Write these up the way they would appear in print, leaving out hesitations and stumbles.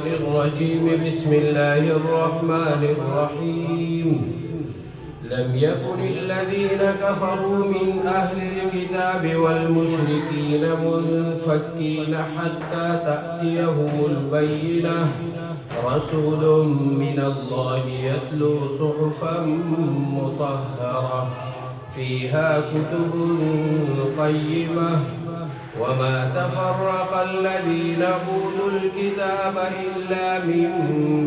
الرجيم. بسم الله الرحمن الرحيم. لم يكن الذين كفروا من أهل الكتاب والمشركين منفكين حتى تأتيهم البينة رسول من الله يتلو صحفا مطهرة فيها كتب قيمة وما تفرق الذين أوتوا الكتاب إلا من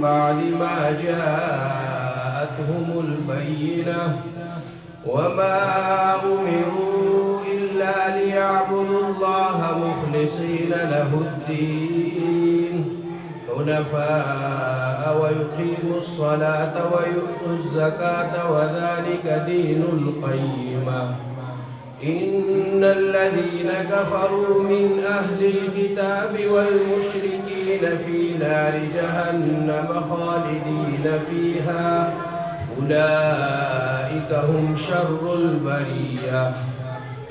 بعد ما جاءتهم البينة وما أمروا إلا ليعبدوا الله مخلصين له الدين حنفاء ويقيموا الصلاة ويؤتوا الزكاة وذلك دين القيمة. إن الذين كفروا من أهل الكتاب والمشركين في نار جهنم خالدين فيها أولئك هم شر البرية.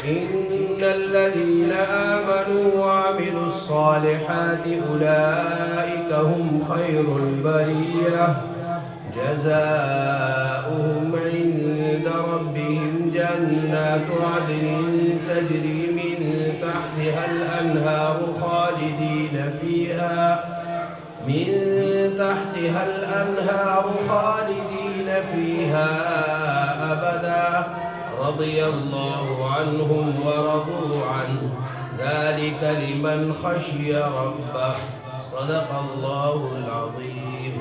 إن الذين آمنوا وعملوا الصالحات أولئك هم خير البرية جزاؤهم عند ربهم جنات عدن تجري من تحتها الأنهار خالدين فيها أبدا رضي الله عنهم ورضوا عنه ذلك لمن خشي ربه. صدق الله العظيم.